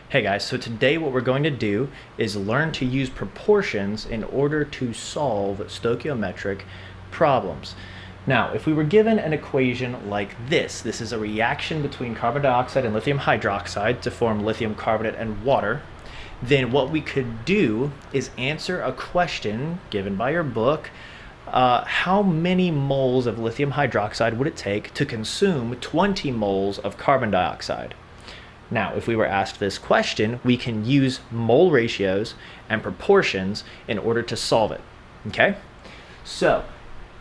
Hey guys, so today what we're going to do is learn to use proportions in order to solve stoichiometric problems. Now, if we were given an equation like this is a reaction between carbon dioxide and lithium hydroxide to form lithium carbonate and water, then what we could do is answer a question given by your book. How many moles of lithium hydroxide would it take to consume 20 moles of carbon dioxide? Now, if we were asked this question, we can use mole ratios and proportions in order to solve it, okay? So,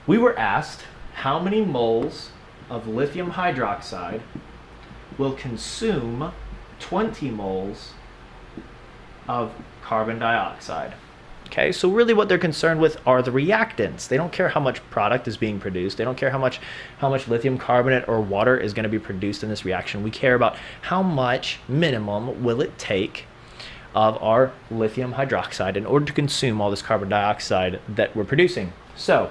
we were asked how many moles of lithium hydroxide will consume 20 moles of carbon dioxide. Okay, so really what they're concerned with are the reactants. They don't care how much product is being produced. They don't care how much lithium carbonate or water is going to be produced in this reaction. We care about how much minimum will it take of our lithium hydroxide in order to consume all this carbon dioxide that we're producing. So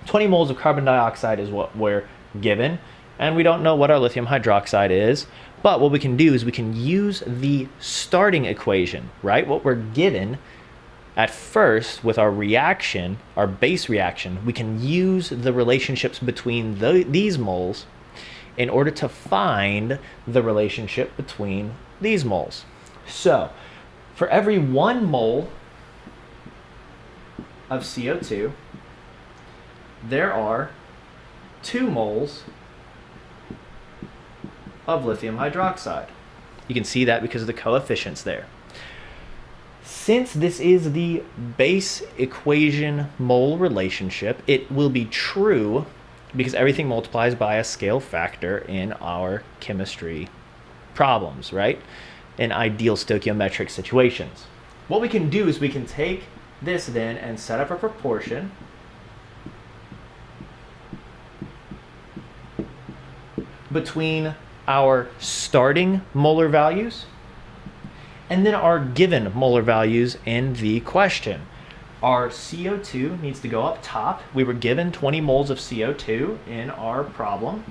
20 moles of carbon dioxide is what we're given, and we don't know what our lithium hydroxide is, but what we can do is we can use the starting equation, right? What we're given at first with our reaction, our base reaction, we can use the relationships between these moles in order to find the relationship between these moles. So for every 1 mole of CO2, there are 2 moles of lithium hydroxide. You can see that because of the coefficients there. Since this is the base equation mole relationship, it will be true because everything multiplies by a scale factor in our chemistry problems, right? In ideal stoichiometric situations. What we can do is we can take this then and set up a proportion between our starting molar values and then our given molar values in the question. Our CO2 needs to go up top. We were given 20 moles of CO2 in our problem.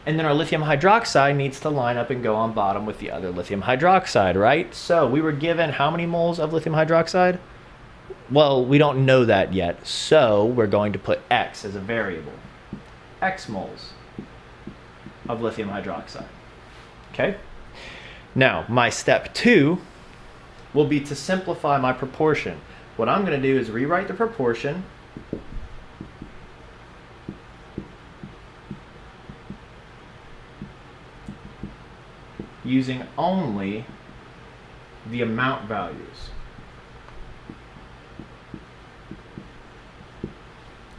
And then our lithium hydroxide needs to line up and go on bottom with the other lithium hydroxide, right? So we were given how many moles of lithium hydroxide? Well, we don't know that yet, so we're going to put X as a variable. X moles of lithium hydroxide. Okay? Now, my step 2 will be to simplify my proportion. What I'm going to do is rewrite the proportion using only the amount values.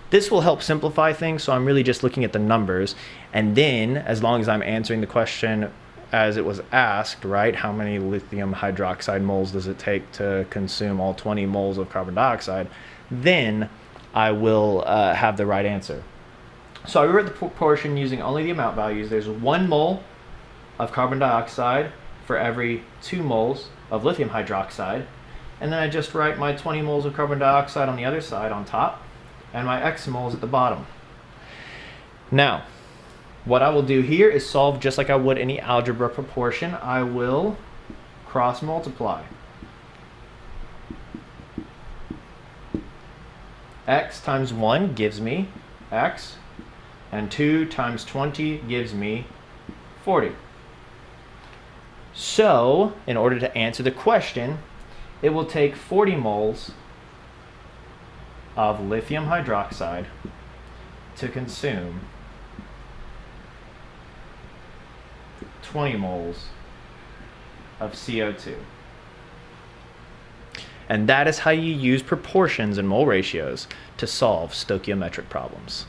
This will help simplify things, so I'm really just looking at the numbers, and then as long as I'm answering the question as it was asked, right, how many lithium hydroxide moles does it take to consume all 20 moles of carbon dioxide, then I will have the right answer. So I rewrote the proportion using only the amount values. There's 1 mole of carbon dioxide for every 2 moles of lithium hydroxide, and then I just write my 20 moles of carbon dioxide on the other side on top, and my X moles at the bottom. Now, what I will do here is solve just like I would any algebra proportion. I will cross multiply. X times 1 gives me X, and 2 times 20 gives me 40. So, in order to answer the question, it will take 40 moles of lithium hydroxide to consume 20 moles of CO2. And that is how you use proportions and mole ratios to solve stoichiometric problems.